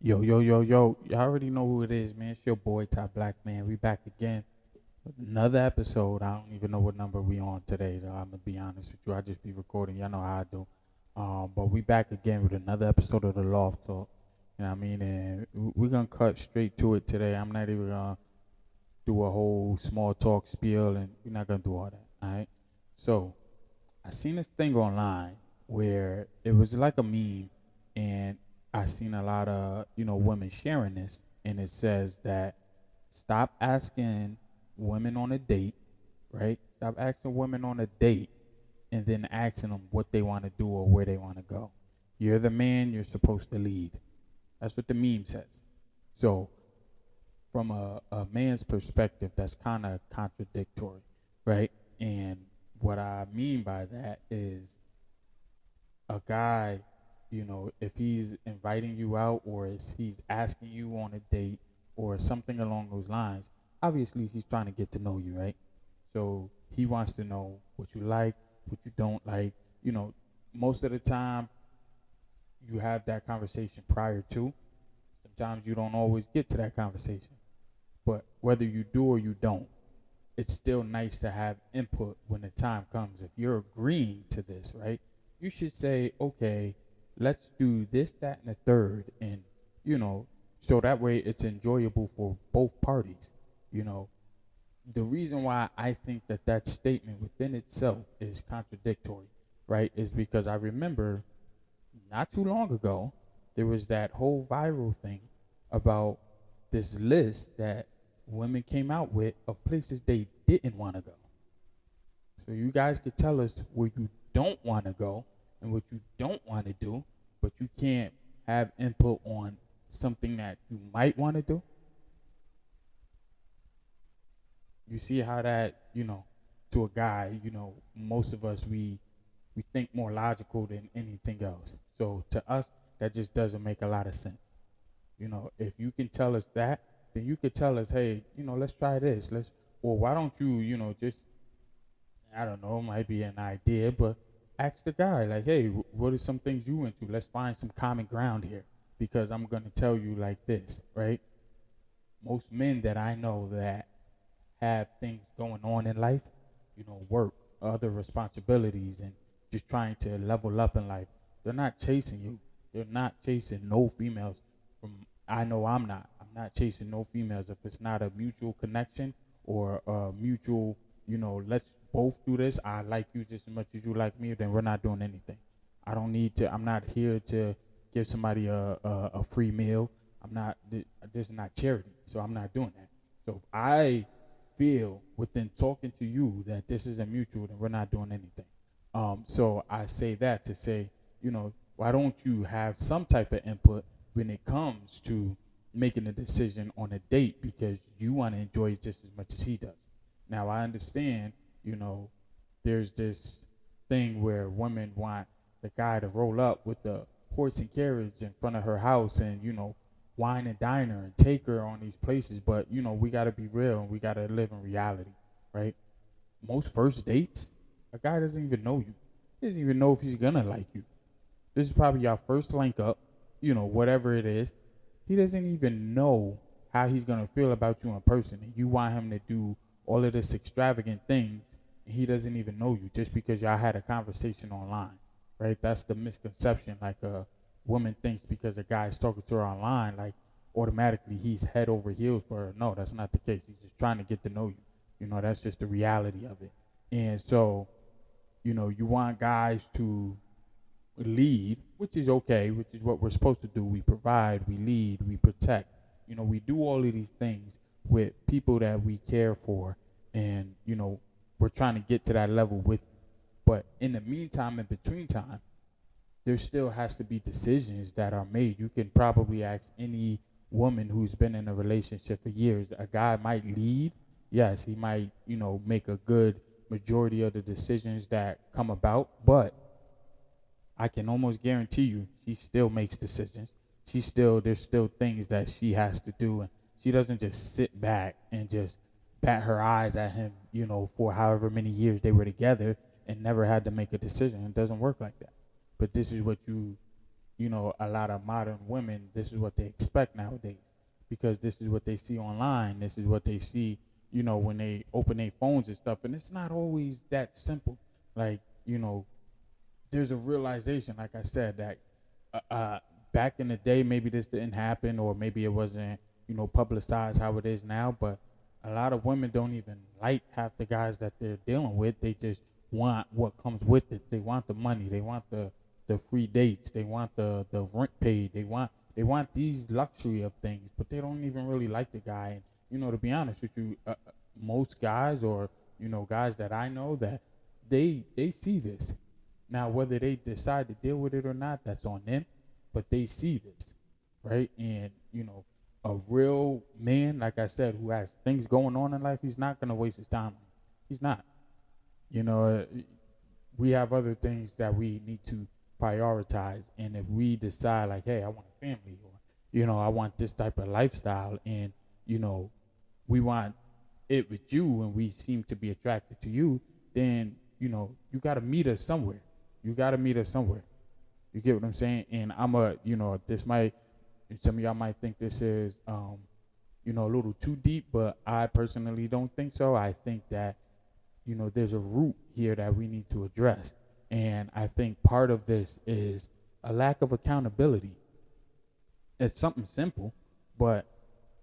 Yo, yo, yo, yo. Y'all already know who it is, man. It's your boy, Top Black Man. We back again with another episode. I don't even know what number we on today, though. I'm going to be honest with you. I just be recording. Y'all know how I do. But we back again with another episode of The Loft Talk. You know what I mean? And we're going to cut straight to it today. I'm not even going to do a whole small talk spiel, and we're not going to do all that, all right? So, I seen this thing online where it was like a meme, and I seen a lot of women sharing this, and it says that stop asking women on a date, right? Stop asking women on a date, and then asking them what they want to do or where they want to go. You're the man. You're supposed to lead. That's what the meme says. So, from a man's perspective, that's kind of contradictory, right? And what I mean by that is a guy, if he's inviting you out or if he's asking you on a date or something along those lines, obviously he's trying to get to know you, right? So he wants to know what you like, what you don't like. Most of the time you have that conversation prior to. Sometimes you don't always get to that conversation. But whether you do or you don't, it's still nice to have input when the time comes. If you're agreeing to this, right, you should say, okay, let's do this, that, and the third. And, so that way it's enjoyable for both parties. The reason why I think that statement within itself is contradictory, right, is because I remember not too long ago, there was that whole viral thing about this list that women came out with of places they didn't want to go. So you guys could tell us where you don't want to go and what you don't want to do, but you can't have input on something that you might want to do. You see how that, to a guy, most of us we think more logical than anything else. So to us, that just doesn't make a lot of sense. If you can tell us that, then you could tell us, hey, let's try this. Or why don't you, just, I don't know, might be an idea, but ask the guy, like, hey, what are some things you into? Let's find some common ground here because I'm going to tell you like this, right? Most men that I know that have things going on in life, work, other responsibilities, and just trying to level up in life, they're not chasing you. They're not chasing no females. I know I'm not. I'm not chasing no females if it's not a mutual connection or a mutual, let's both do this. I like you just as much as you like me, then we're not doing anything. I don't need to, I'm not here to give somebody a free meal. I'm not, this is not charity, so I'm not doing that. So if I feel within talking to you that this isn't mutual, then we're not doing anything. So I say that to say, why don't you have some type of input when it comes to making a decision on a date because you want to enjoy it just as much as he does. Now I understand, there's this thing where women want the guy to roll up with the horse and carriage in front of her house and, wine and dine her and take her on these places. But, we got to be real and we got to live in reality, right? Most first dates, a guy doesn't even know you. He doesn't even know if he's going to like you. This is probably your first link up, whatever it is. He doesn't even know how he's going to feel about you in person. And you want him to do all of this extravagant things, and he doesn't even know you just because y'all had a conversation online, right? That's the misconception. Like a woman thinks because a guy's talking to her online, like automatically he's head over heels for her. No, that's not the case. He's just trying to get to know you. That's just the reality of it. And so, you want guys to lead, which is okay, which is what we're supposed to do. We provide, we lead, we protect. We do all of these things with people that we care for, and we're trying to get to that level with you. But in the meantime, in between time, there still has to be decisions that are made. You can probably ask any woman who's been in a relationship for years. A guy might lead, yes, he might, make a good majority of the decisions that come about, but I can almost guarantee you she still makes decisions. There's still things that she has to do, and she doesn't just sit back and just bat her eyes at him, for however many years they were together and never had to make a decision. It doesn't work like that. But this is what you a lot of modern women, this is what they expect nowadays because this is what they see online. This is what they see, when they open their phones and stuff. And it's not always that simple. Like, there's a realization, like I said, that back in the day, maybe this didn't happen or maybe it wasn't, publicized how it is now. But a lot of women don't even like half the guys that they're dealing with. They just want what comes with it. They want the money. They want the free dates. They want the rent paid. They want these luxury of things, but they don't even really like the guy. And to be honest with you, most guys or guys that I know that they see this. Now whether they decide to deal with it or not, that's on them. But they see this, right? And a real man, like I said, who has things going on in life, he's not gonna waste his time. He's not. You know, we have other things that we need to prioritize. And if we decide, like, hey, I want a family, or, I want this type of lifestyle, and, we want it with you, and we seem to be attracted to you, then, you got to meet us somewhere. You got to meet us somewhere. You get what I'm saying? And this might, some of y'all might think this is, a little too deep, but I personally don't think so. I think that, there's a root here that we need to address. And I think part of this is a lack of accountability. It's something simple, but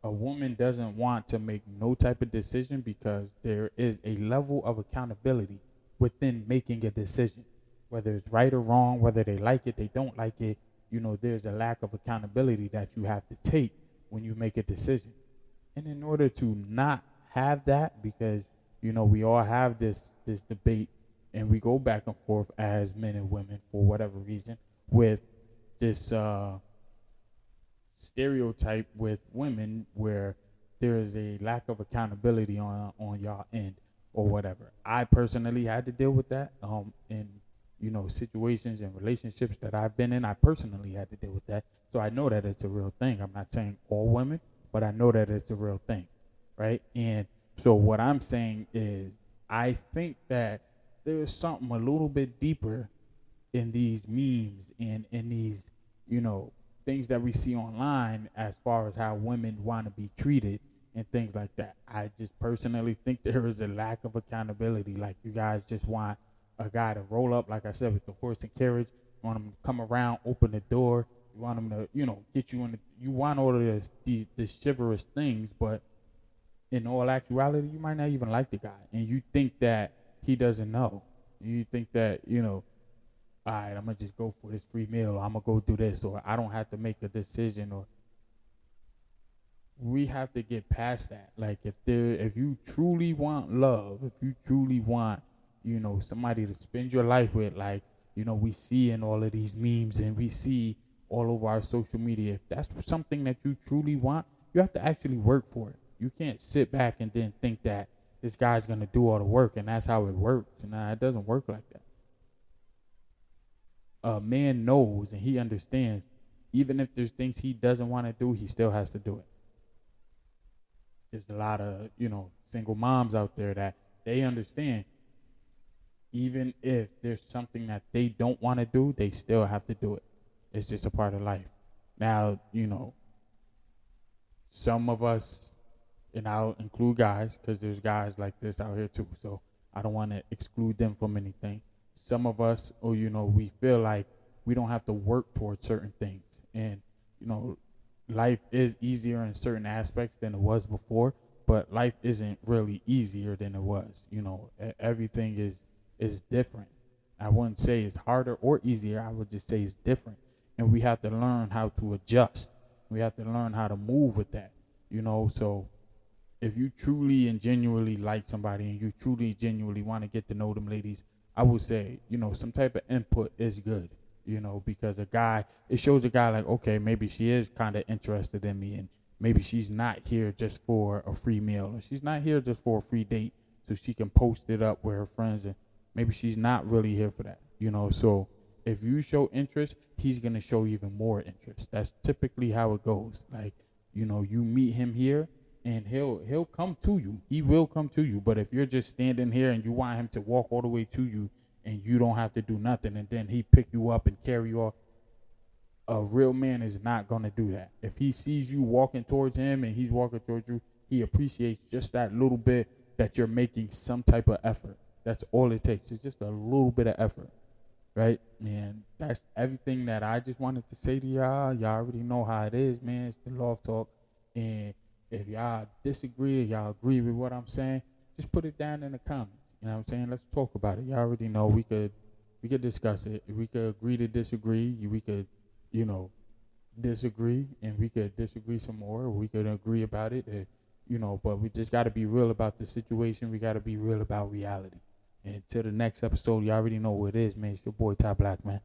a woman doesn't want to make no type of decision because there is a level of accountability within making a decision. Whether it's right or wrong, whether they like it, they don't like it, there's a lack of accountability that you have to take when you make a decision. And in order to not have that, because we all have this debate, and we go back and forth as men and women for whatever reason with this stereotype with women where there is a lack of accountability on y'all end or whatever. I personally had to deal with that in situations and relationships that I've been in. I personally had to deal with that, so I know that it's a real thing. I'm not saying all women, but I know that it's a real thing, right? And so what I'm saying is, I think that there's something a little bit deeper in these memes and in these, things that we see online as far as how women want to be treated and things like that. I just personally think there is a lack of accountability. Like, you guys just want a guy to roll up, like I said, with the horse and carriage. You want him to come around, open the door. You want him to, get you in you want all of these chivalrous things, but in all actuality, you might not even like the guy. And you think that he doesn't know. You think that, all right, I'm going to just go for this free meal, or I'm going to go do this, or I don't have to make a decision, or we have to get past that. Like, if you truly want love, if you truly want, somebody to spend your life with, like, we see in all of these memes and we see all over our social media, if that's something that you truly want, you have to actually work for it. You can't sit back and then think that this guy's going to do all the work and that's how it works. Nah, it doesn't work like that. A man knows and he understands, even if there's things he doesn't want to do, he still has to do it. There's a lot of, single moms out there that they understand, even if there's something that they don't want to do, they still have to do it. It's just a part of life. Now, some of us, and I'll include guys, because there's guys like this out here too, so I don't want to exclude them from anything. Some of us, we feel like we don't have to work towards certain things. And, life is easier in certain aspects than it was before, but life isn't really easier than it was. Everything is different. I wouldn't say it's harder or easier. I would just say it's different. And we have to learn how to adjust. We have to learn how to move with that, So if you truly and genuinely like somebody and you truly genuinely want to get to know them ladies, I would say, some type of input is good, because it shows a guy like, okay, maybe she is kind of interested in me, and maybe she's not here just for a free meal, or she's not here just for a free date so she can post it up with her friends, and maybe she's not really here for that, So if you show interest, he's going to show even more interest. That's typically how it goes. Like, you meet him here, and he'll come to you. He will come to you. But if you're just standing here and you want him to walk all the way to you and you don't have to do nothing, and then he pick you up and carry you off, a real man is not going to do that. If he sees you walking towards him and he's walking towards you, he appreciates just that little bit that you're making some type of effort. That's all it takes. It's just a little bit of effort, right? And that's everything that I just wanted to say to y'all. Y'all already know how it is, man. It's the Love Talk. And if y'all disagree or y'all agree with what I'm saying, just put it down in the comments. You know what I'm saying? Let's talk about it. Y'all already know we could discuss it. We could agree to disagree. We could, disagree, and we could disagree some more. We could agree about it, but we just got to be real about the situation. We got to be real about reality. And till the next episode, you already know what it is, man. It's your boy, Ty Black, man.